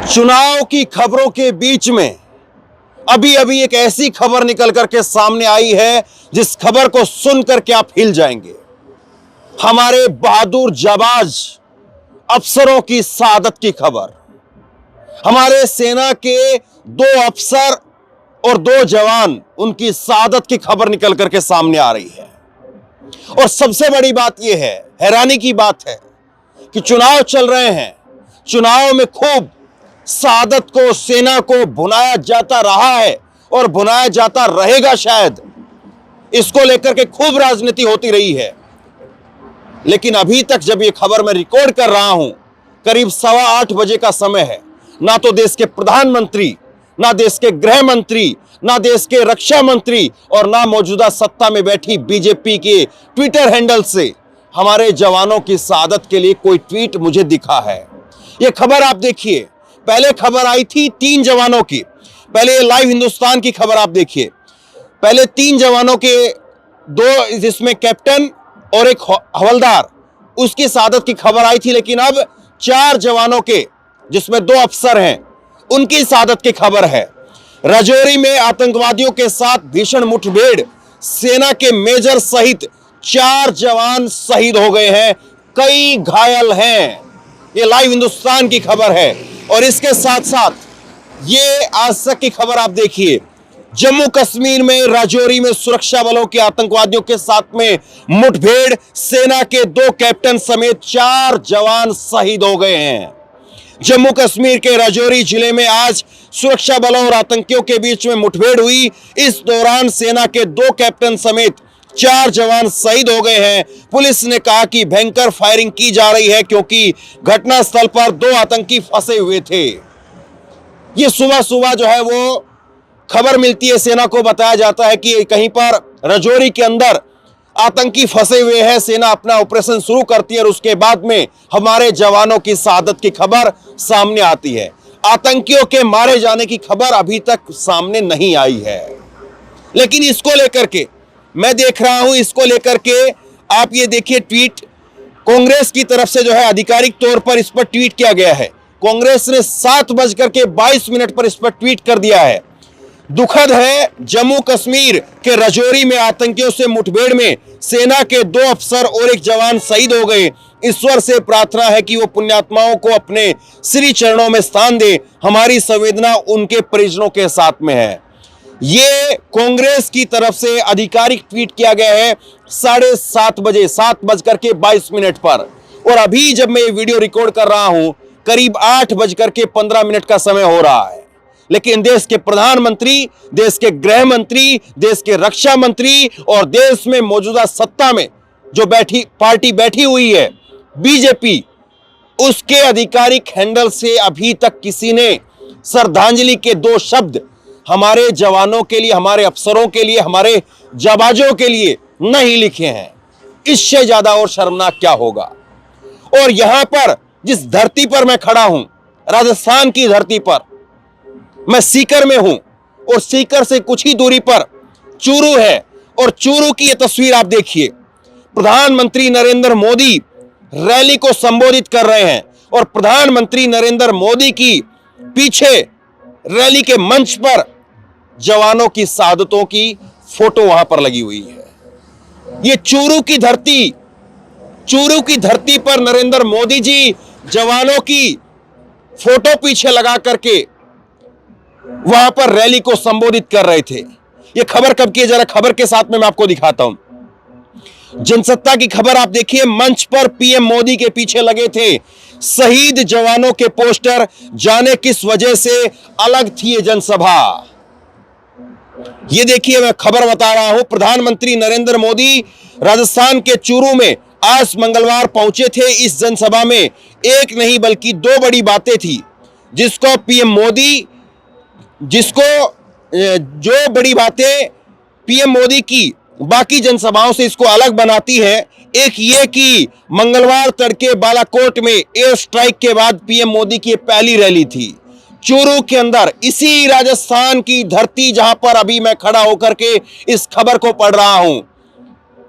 चुनाव की खबरों के बीच में अभी अभी एक ऐसी खबर निकल करके सामने आई है जिस खबर को सुनकर के आप हिल जाएंगे। हमारे बहादुर जाबाज अफसरों की शहादत की खबर। हमारे सेना के 2 अफसर और 2 जवान, उनकी शहादत की खबर निकल करके सामने आ रही है। और सबसे बड़ी बात यह है, हैरानी की बात है कि चुनाव चल रहे हैं, चुनाव में खूब शहादत को, सेना को भुनाया जाता रहा है और भुनाया जाता रहेगा। शायद इसको लेकर के खूब राजनीति होती रही है, लेकिन अभी तक जब ये खबर मैं रिकॉर्ड कर रहा हूं, करीब 8:15 बजे का समय है, ना तो देश के प्रधानमंत्री, ना देश के गृह मंत्री, ना देश के रक्षा मंत्री और ना मौजूदा सत्ता में बैठी बीजेपी के ट्विटर हैंडल से हमारे जवानों की शहादत के लिए कोई ट्वीट मुझे दिखा है। यह खबर आप देखिए, पहले खबर आई थी 3 जवानों की। पहले लाइव हिंदुस्तान की खबर आप देखिए, पहले 3 जवानों के 2, जिसमें कैप्टन और एक हवलदार, उसकी शहादत की खबर आई थी। लेकिन अब 4 जवानों के, जिसमें 2 अफसर हैं, उनकी शहादत की खबर है। राजौरी में आतंकवादियों के साथ भीषण मुठभेड़, सेना के मेजर सहित 4 जवान शहीद हो गए हैं, कई घायल हैं। ये लाइव हिंदुस्तान की खबर है। और इसके साथ साथ ये आज तक की खबर आप देखिए, जम्मू कश्मीर में राजौरी में सुरक्षा बलों के आतंकवादियों के साथ में मुठभेड़, सेना के 2 कैप्टन समेत 4 जवान शहीद हो गए हैं। जम्मू कश्मीर के राजौरी जिले में आज सुरक्षा बलों और आतंकियों के बीच में मुठभेड़ हुई। इस दौरान सेना के 2 कैप्टन समेत 4 जवान शहीद हो गए हैं। पुलिस ने कहा कि भयंकर फायरिंग की जा रही है क्योंकि घटनास्थल पर 2 आतंकी फंसे हुए थे। ये सुबह सुबह जो है वो खबर मिलती है, सेना को बताया जाता है कि कहीं पर राजौरी के अंदर आतंकी फंसे हुए हैं। सेना अपना ऑपरेशन शुरू करती है और उसके बाद में हमारे जवानों की शहादत की खबर सामने आती है। आतंकियों के मारे जाने की खबर अभी तक सामने नहीं आई है, लेकिन इसको लेकर के मैं देख रहा हूं, इसको लेकर के आप ये देखिए, ट्वीट कांग्रेस की तरफ से जो है आधिकारिक तौर पर इस पर ट्वीट किया गया है। कांग्रेस ने 7:22 पर इस पर ट्वीट कर दिया है। दुखद है, जम्मू कश्मीर के राजौरी में आतंकियों से मुठभेड़ में सेना के 2 अफसर और 1 जवान शहीद हो गए। ईश्वर से प्रार्थना है कि वो पुण्यात्माओं को अपने श्री चरणों में स्थान दे। हमारी संवेदना उनके परिजनों के साथ में है। ये कांग्रेस की तरफ से आधिकारिक ट्वीट किया गया है 7:30 बजे, 7:22 पर। और अभी जब मैं ये वीडियो रिकॉर्ड कर रहा हूं, करीब 8:15 का समय हो रहा है। लेकिन देश के प्रधानमंत्री, देश के गृह मंत्री, देश के रक्षा मंत्री और देश में मौजूदा सत्ता में जो पार्टी बैठी हुई है बीजेपी, उसके आधिकारिक हैंडल से अभी तक किसी ने श्रद्धांजलि के 2 शब्द हमारे जवानों के लिए, हमारे अफसरों के लिए, हमारे जाबाजों के लिए नहीं लिखे हैं। इससे ज्यादा और शर्मनाक क्या होगा। और यहां पर जिस धरती पर मैं खड़ा हूं, राजस्थान की धरती पर, मैं सीकर में हूं और सीकर से कुछ ही दूरी पर चूरू है। और चूरू की यह तस्वीर आप देखिए, प्रधानमंत्री नरेंद्र मोदी रैली को संबोधित कर रहे हैं और प्रधानमंत्री नरेंद्र मोदी की पीछे रैली के मंच पर जवानों की शहादतों की फोटो वहां पर लगी हुई है। ये चूरू की धरती पर नरेंद्र मोदी जी जवानों की फोटो पीछे लगा करके वहां पर रैली को संबोधित कर रहे थे। यह खबर कब की है, जरा खबर के साथ में मैं आपको दिखाता हूं। जनसत्ता की खबर आप देखिए, मंच पर पीएम मोदी के पीछे लगे थे शहीद जवानों के पोस्टर। जाने किस वजह से अलग थी ये जनसभा। ये देखिए, मैं खबर बता रहा हूं, प्रधानमंत्री नरेंद्र मोदी राजस्थान के चूरू में आज मंगलवार पहुंचे थे। इस जनसभा में एक नहीं बल्कि 2 बड़ी बातें थी, जिसको पीएम मोदी, जो बड़ी बातें पीएम मोदी की बाकी जनसभाओं से इसको अलग बनाती है। एक ये कि मंगलवार तड़के बालाकोट में एयर स्ट्राइक के बाद पीएम मोदी की पहली रैली थी चूरू के अंदर, इसी राजस्थान की धरती जहां पर अभी मैं खड़ा होकर के इस खबर को पढ़ रहा हूं।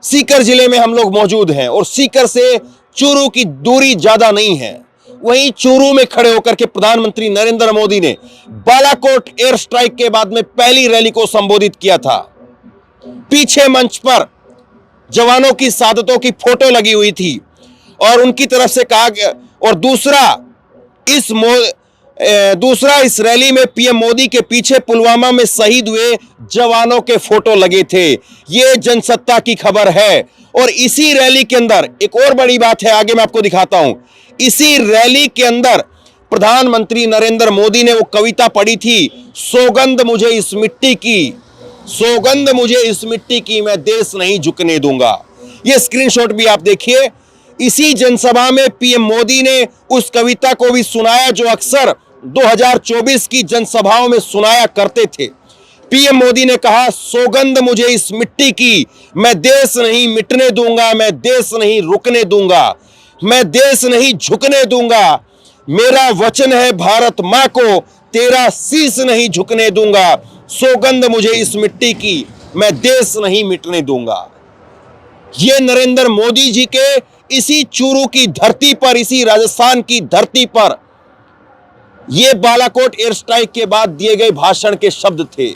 सीकर जिले में हम लोग मौजूद हैं और सीकर से चूरू की दूरी ज्यादा नहीं है। वहीं चूरू में खड़े होकर के प्रधानमंत्री नरेंद्र मोदी ने बालाकोट एयर स्ट्राइक के बाद में पहली रैली को संबोधित किया था। पीछे मंच पर जवानों की शहादतों की फोटो लगी हुई थी और उनकी तरफ से कहा गया, और दूसरा इस रैली में पीएम मोदी के पीछे पुलवामा में शहीद हुए जवानों के फोटो लगे थे। यह जनसत्ता की खबर है। और इसी रैली के अंदर एक और बड़ी बात है, आगे मैं आपको दिखाता हूं। इसी रैली के अंदर प्रधानमंत्री नरेंद्र मोदी ने वो कविता पढ़ी थी, सौगंध मुझे इस मिट्टी की, सौगंध मुझे इस मिट्टी की, मैं देश नहीं झुकने दूंगा। ये स्क्रीनशॉट भी आप देखिए। इसी जनसभा में पीएम मोदी ने उस कविता को भी सुनाया जो अक्सर 2024 की जनसभाओं में सुनाया करते थे। पीएम मोदी ने कहा, सौगंध मुझे इस मिट्टी की, मैं देश नहीं मिटने दूंगा, मैं देश नहीं रुकने दूंगा, मैं देश नहीं झुकने दूंगा। मेरा वचन है भारत मां को, तेरा शीश नहीं झुकने दूंगा। सौगंध मुझे इस मिट्टी की, मैं देश नहीं मिटने दूंगा। ये नरेंद्र मोदी जी के इसी चूरू की धरती पर, इसी राजस्थान की धरती पर ये बालाकोट एयर स्ट्राइक के बाद दिए गए भाषण के शब्द थे।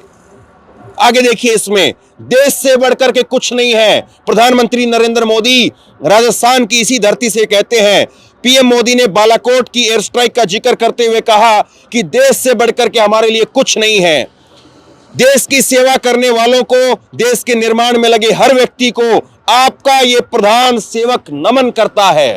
आगे देखिए, इसमें देश से बढ़कर के कुछ नहीं है। प्रधानमंत्री नरेंद्र मोदी राजस्थान की इसी धरती से कहते हैं। पीएम मोदी ने बालाकोट की एयर स्ट्राइक का जिक्र करते हुए कहा कि देश से बढ़कर के हमारे लिए कुछ नहीं है। देश की सेवा करने वालों को, देश के निर्माण में लगे हर व्यक्ति को आपका ये प्रधान सेवक नमन करता है।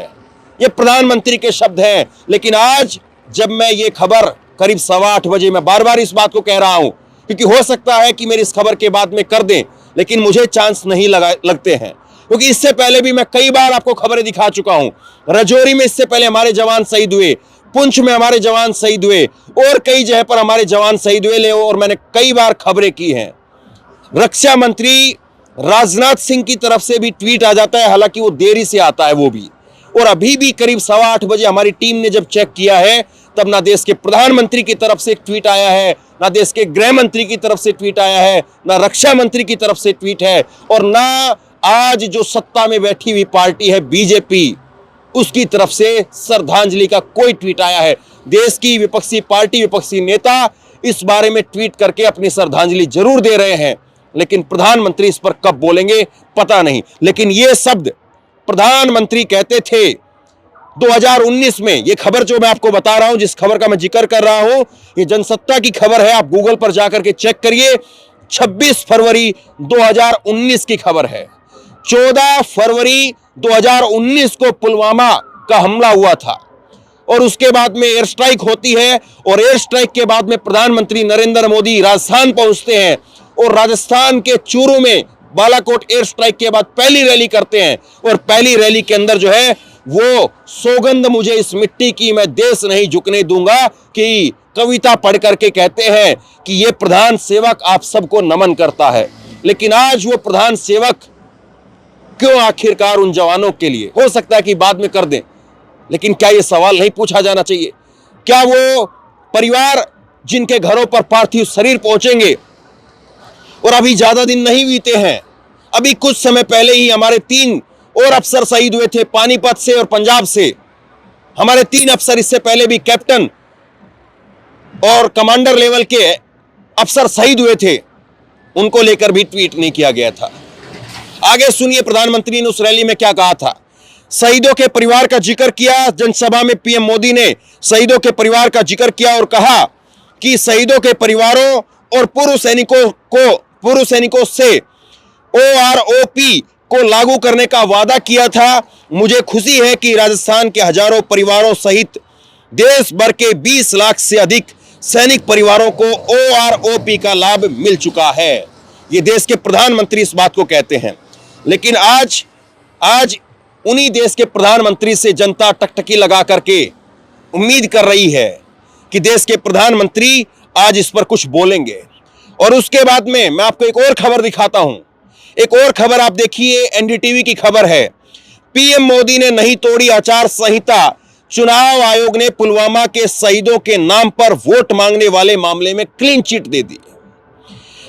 ये प्रधानमंत्री के शब्द हैं। लेकिन आज जब मैं ये खबर करीब 8:15 बजे, मैं बार बार इस बात को कह रहा हूं क्योंकि हो सकता है कि मेरी इस खबर के बाद में कर दें, लेकिन मुझे चांस नहीं लगते हैं, क्योंकि इससे पहले भी मैं कई बार आपको खबरें दिखा चुका हूं। रजौरी में इससे पहले हमारे जवान शहीद हुए, पुंछ में हमारे जवान शहीद हुए और कई जगह पर हमारे जवान शहीद हुए, और मैंने कई बार खबरें की हैं। रक्षा मंत्री राजनाथ सिंह की तरफ से भी ट्वीट आ जाता है, हालांकि वो देरी से आता है वो भी। और अभी भी करीब 8:15 बजे हमारी टीम ने जब चेक किया है, तब ना देश के प्रधानमंत्री की तरफ से एक ट्वीट आया है, ना देश के गृह मंत्री की तरफ से ट्वीट आया है, ना रक्षा मंत्री की तरफ से ट्वीट है, और ना आज जो सत्ता में बैठी हुई पार्टी है बीजेपी, उसकी तरफ से श्रद्धांजलि का कोई ट्वीट आया है। देश की विपक्षी पार्टी, विपक्षी नेता इस बारे में ट्वीट करके अपनी श्रद्धांजलि जरूर दे रहे हैं, लेकिन प्रधानमंत्री इस पर कब बोलेंगे पता नहीं। लेकिन ये शब्द प्रधानमंत्री कहते थे 2019 में। ये खबर जो मैं आपको बता रहा हूं, जिस खबर का मैं जिक्र कर रहा हूं, ये जनसत्ता की खबर है। आप गूगल पर जाकर के चेक करिए। 26 फरवरी 2019 की खबर है। 14 फरवरी 2019 को पुलवामा का हमला हुआ था और उसके बाद में एयर स्ट्राइक होती है, और एयर स्ट्राइक के बाद में प्रधानमंत्री नरेंद्र मोदी राजस्थान पहुंचते हैं और राजस्थान के चूरू में बालाकोट एयर स्ट्राइक के बाद पहली रैली करते हैं। और पहली रैली के अंदर जो है वो सौगंध मुझे इस मिट्टी की, मैं देश नहीं झुकने दूंगा कि कविता पढ़ करके कहते हैं कि ये प्रधान सेवक आप सबको नमन करता है। लेकिन आज वो प्रधान सेवक क्यों आखिरकार उन जवानों के लिए, हो सकता है कि बाद में कर दें, लेकिन क्या ये सवाल नहीं पूछा जाना चाहिए? क्या वो परिवार जिनके घरों पर पार्थिव शरीर पहुंचेंगे, और अभी ज्यादा दिन नहीं बीते हैं, अभी कुछ समय पहले ही हमारे 3 और अफसर शहीद हुए थे, पानीपत से और पंजाब से। हमारे 3 अफसर, इससे पहले भी कैप्टन और कमांडर लेवल के अफसर शहीद हुए थे, उनको लेकर भी ट्वीट नहीं किया गया था। आगे सुनिए प्रधानमंत्री ने उस रैली में क्या कहा था। शहीदों के परिवार का जिक्र किया जनसभा में। पीएम मोदी ने शहीदों के परिवार का जिक्र किया और कहा कि शहीदों के परिवारों और पूर्व सैनिकों से OROP को लागू करने का वादा किया था। मुझे खुशी है कि राजस्थान के हजारों परिवारों सहित देश भर के 20 लाख से अधिक सैनिक परिवारों को OROP का लाभ मिल चुका है। ये देश के प्रधानमंत्री इस बात को कहते हैं। लेकिन आज उन्हीं देश के प्रधानमंत्री से जनता टकटकी लगा करके उम्मीद कर रही है कि देश के प्रधानमंत्री आज इस पर कुछ बोलेंगे। और उसके बाद में मैं आपको एक और खबर दिखाता हूं। एक और खबर आप देखिए, NDTV की खबर है। पीएम मोदी ने नहीं तोड़ी आचार संहिता, चुनाव आयोग ने पुलवामा के शहीदों के नाम पर वोट मांगने वाले मामले में क्लीन चिट दे दी।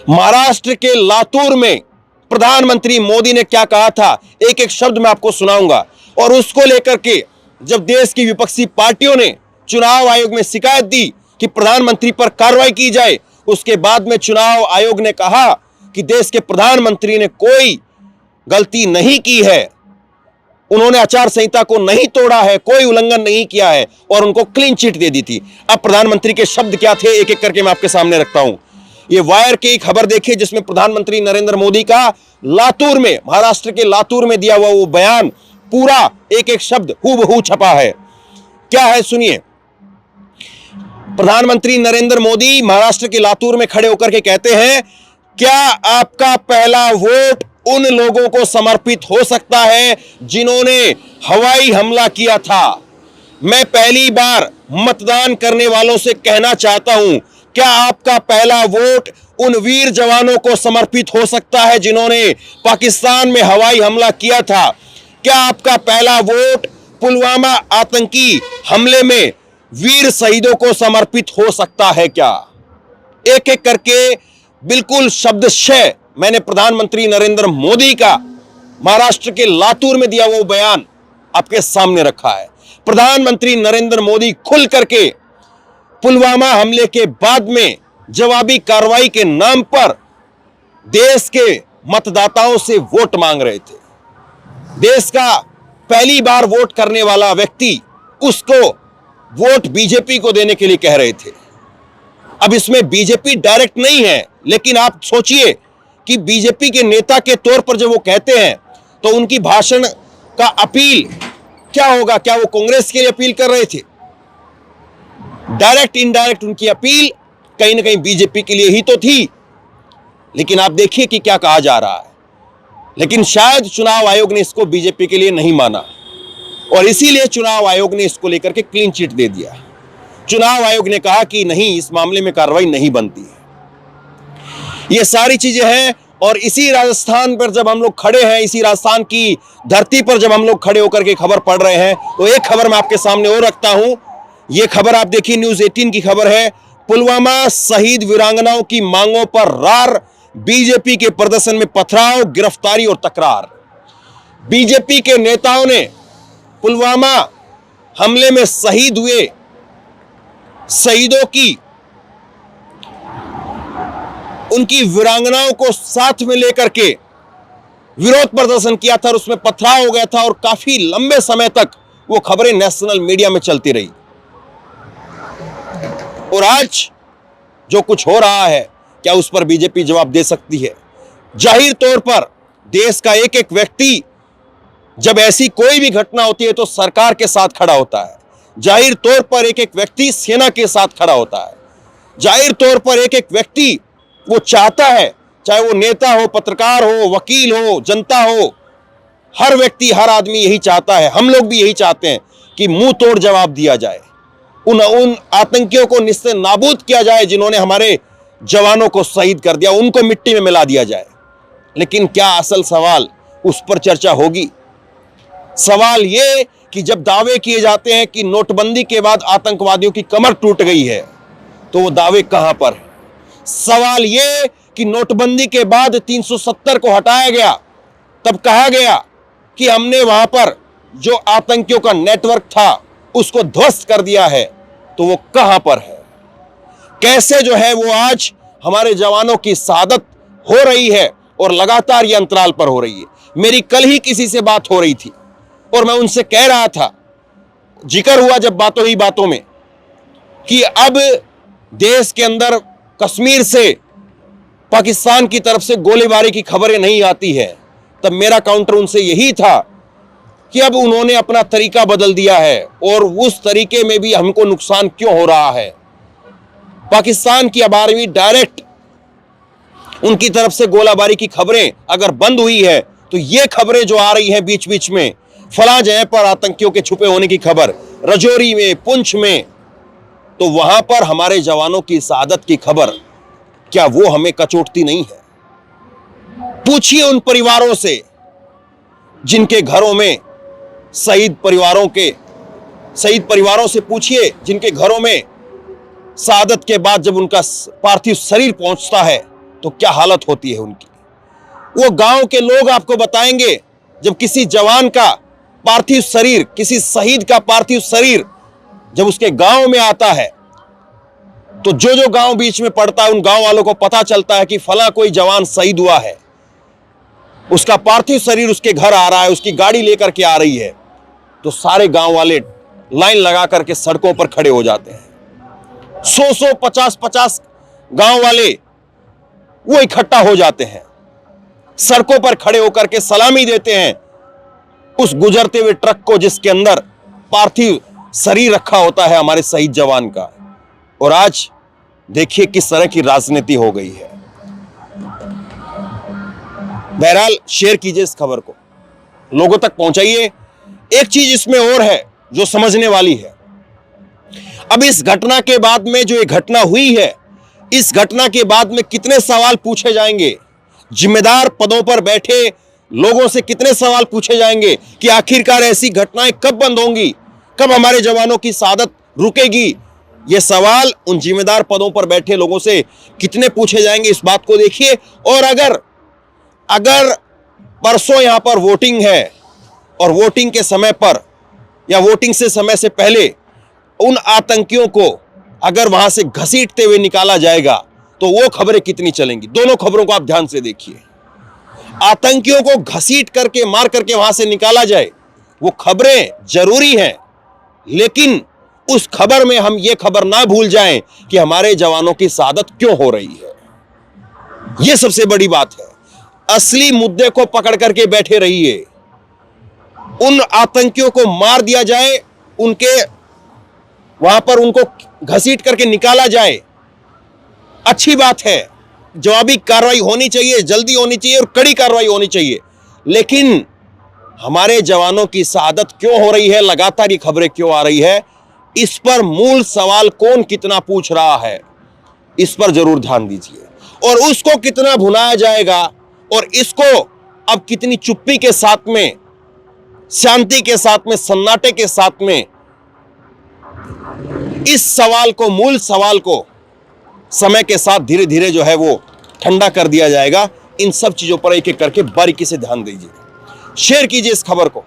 महाराष्ट्र के लातूर में प्रधानमंत्री मोदी ने क्या कहा था, एक एक शब्द मैं आपको सुनाऊंगा, और उसको लेकर के जब देश की विपक्षी पार्टियों ने चुनाव आयोग में शिकायत दी कि प्रधानमंत्री पर कार्रवाई की जाए, उसके बाद में चुनाव आयोग ने कहा कि देश के प्रधानमंत्री ने कोई गलती नहीं की है, उन्होंने आचार संहिता को नहीं तोड़ा है, कोई उल्लंघन नहीं किया है और उनको क्लीन चिट दे दी थी। अब प्रधानमंत्री के शब्द क्या थे, एक एक करके मैं आपके सामने रखता हूं। ये वायर की खबर देखिए जिसमें प्रधानमंत्री नरेंद्र मोदी का लातूर में, महाराष्ट्र के लातूर में दिया हुआ वो बयान, पूरा एक एक शब्द हूबहू छपा है। क्या है सुनिए। प्रधानमंत्री नरेंद्र मोदी महाराष्ट्र के लातूर में खड़े होकर के कहते हैं, क्या आपका पहला वोट उन लोगों को समर्पित हो सकता है जिन्होंने हवाई हमला किया था? मैं पहली बार मतदान करने वालों से कहना चाहता हूं, क्या आपका पहला वोट उन वीर जवानों को समर्पित हो सकता है जिन्होंने पाकिस्तान में हवाई हमला किया था? क्या आपका पहला वोट पुलवामा आतंकी हमले में वीर शहीदों को समर्पित हो सकता है क्या? एक एक करके बिल्कुल शब्दशः मैंने प्रधानमंत्री नरेंद्र मोदी का महाराष्ट्र के लातूर में दिया वो बयान आपके सामने रखा है। प्रधानमंत्री नरेंद्र मोदी खुल करके पुलवामा हमले के बाद में जवाबी कार्रवाई के नाम पर देश के मतदाताओं से वोट मांग रहे थे। देश का पहली बार वोट करने वाला व्यक्ति, उसको वोट बीजेपी को देने के लिए कह रहे थे। अब इसमें बीजेपी डायरेक्ट नहीं है, लेकिन आप सोचिए कि बीजेपी के नेता के तौर पर जब वो कहते हैं तो उनकी भाषण का अपील क्या होगा? क्या वो कांग्रेस के लिए अपील कर रहे थे? डायरेक्ट इनडायरेक्ट उनकी अपील कहीं ना कहीं बीजेपी के लिए ही तो थी। लेकिन आप देखिए कि क्या कहा जा रहा है। लेकिन शायद चुनाव आयोग ने इसको बीजेपी के लिए नहीं माना और इसीलिए चुनाव आयोग ने इसको लेकर के क्लीन चिट दे दिया। चुनाव आयोग ने कहा कि नहीं, इस मामले में कार्रवाई नहीं बनती है। ये सारी चीजें हैं और इसी राजस्थान पर जब हम लोग खड़े हैं, इसी राजस्थान की धरती पर जब हम लोग खड़े होकर के खबर पढ़ रहे हैं, तो एक खबर मैं आपके सामने और रखता हूं। ये खबर आप देखिए, न्यूज़ 18 की खबर है। पुलवामा शहीद वीरांगनाओं की मांगों पर रार, बीजेपी के प्रदर्शन में पथराव, गिरफ्तारी और तकरार। बीजेपी के नेताओं ने पुलवामा हमले में शहीद हुए शहीदों की, उनकी वीरांगनाओं को साथ में लेकर के विरोध प्रदर्शन किया था और उसमें पथराव हो गया था और काफी लंबे समय तक वो खबरें नेशनल मीडिया में चलती रही। और आज जो कुछ हो रहा है, क्या उस पर बीजेपी जवाब दे सकती है? जाहिर तौर पर देश का एक एक व्यक्ति जब ऐसी कोई भी घटना होती है तो सरकार के साथ खड़ा होता है। जाहिर तौर पर एक एक व्यक्ति सेना के साथ खड़ा होता है। जाहिर तौर पर एक एक व्यक्ति वो चाहता है, चाहे वो नेता हो, पत्रकार हो, वकील हो, जनता हो, हर व्यक्ति, हर आदमी यही चाहता है। हम लोग भी यही चाहते हैं कि मुंह तोड़ जवाब दिया जाए, उन आतंकियों को निस्ते नाबूद किया जाए जिन्होंने हमारे जवानों को शहीद कर दिया, उनको मिट्टी में मिला दिया जाए। लेकिन क्या असल सवाल उस पर चर्चा होगी? सवाल ये कि जब दावे किए जाते हैं कि नोटबंदी के बाद आतंकवादियों की कमर टूट गई है, तो वो दावे कहां पर है? सवाल ये कि नोटबंदी के बाद 370 को हटाया गया, तब कहा गया कि हमने वहां पर जो आतंकियों का नेटवर्क था उसको ध्वस्त कर दिया है, तो वो कहां पर है? कैसे जो है वो आज हमारे जवानों की शहादत हो रही है और लगातार ये अंतराल पर हो रही है। मेरी कल ही किसी से बात हो रही थी और मैं उनसे कह रहा था, जिक्र हुआ जब बातों ही बातों में, कि अब देश के अंदर कश्मीर से पाकिस्तान की तरफ से गोलीबारी की खबरें नहीं आती है, तब मेरा काउंटर उनसे यही था कि अब उन्होंने अपना तरीका बदल दिया है और उस तरीके में भी हमको नुकसान क्यों हो रहा है। पाकिस्तान की 12वीं डायरेक्ट उनकी तरफ से गोलाबारी की खबरें अगर बंद हुई है, तो ये खबरें जो आ रही हैं बीच बीच में, फला जगह पर आतंकियों के छुपे होने की खबर, रजौरी में, पुंछ में, तो वहां पर हमारे जवानों की शहादत की खबर, क्या वो हमें कचोटती नहीं है? पूछिए उन परिवारों से जिनके घरों में शहीद परिवारों से पूछिए जिनके घरों में शहादत के बाद जब उनका पार्थिव शरीर पहुंचता है तो क्या हालत होती है उनकी। वो गांव के लोग आपको बताएंगे, जब किसी जवान का पार्थिव शरीर, किसी शहीद का पार्थिव शरीर जब उसके गांव में आता है तो जो जो गांव बीच में पड़ता है उन गांव वालों को पता चलता है कि फला कोई जवान शहीद हुआ है, उसका पार्थिव शरीर उसके घर आ रहा है, उसकी गाड़ी लेकर के आ रही है, तो सारे गांव वाले लाइन लगा करके सड़कों पर खड़े हो जाते हैं। 100 50 गांव वाले वो इकट्ठा हो जाते हैं, सड़कों पर खड़े होकर के सलामी देते हैं उस गुजरते हुए ट्रक को जिसके अंदर पार्थिव शरीर रखा होता है हमारे शहीद जवान का। और आज देखिए किस तरह की राजनीति हो गई है। बहरहाल शेयर कीजिए इस खबर को, लोगों तक पहुंचाइए। एक चीज इसमें और है जो समझने वाली है। अब इस घटना के बाद में जो ये घटना हुई है, इस घटना के बाद में कितने सवाल पूछे जाएंगे, जिम्मेदार पदों पर बैठे लोगों से कितने सवाल पूछे जाएंगे कि आखिरकार ऐसी घटनाएं कब बंद होंगी, कब हमारे जवानों की शहादत रुकेगी। ये सवाल उन जिम्मेदार पदों पर बैठे लोगों से कितने पूछे जाएंगे, इस बात को देखिए। और अगर परसों यहां पर वोटिंग है और वोटिंग के समय पर या वोटिंग से समय से पहले उन आतंकियों को अगर वहां से घसीटते हुए निकाला जाएगा तो वो खबरें कितनी चलेंगी। दोनों खबरों को आप ध्यान से देखिए। आतंकियों को घसीट करके मार करके वहां से निकाला जाए, वो खबरें जरूरी हैं, लेकिन उस खबर में हम ये खबर ना भूल जाएं कि हमारे जवानों की शहादत क्यों हो रही है। यह सबसे बड़ी बात है। असली मुद्दे को पकड़ करके बैठे रहिए। उन आतंकियों को मार दिया जाए, उनके वहां पर उनको घसीट करके निकाला जाए, अच्छी बात है। जवाबी कार्रवाई होनी चाहिए, जल्दी होनी चाहिए और कड़ी कार्रवाई होनी चाहिए। लेकिन हमारे जवानों की शहादत क्यों हो रही है, लगातार ये खबरें क्यों आ रही है, इस पर मूल सवाल कौन कितना पूछ रहा है, इस पर जरूर ध्यान दीजिए। और उसको कितना भुनाया जाएगा और इसको अब कितनी चुप्पी के साथ में, शांति के साथ में, सन्नाटे के साथ में इस सवाल को, मूल सवाल को समय के साथ धीरे धीरे जो है वो ठंडा कर दिया जाएगा। इन सब चीजों पर एक एक करके बारीकी से ध्यान दीजिए। शेयर कीजिए इस खबर को।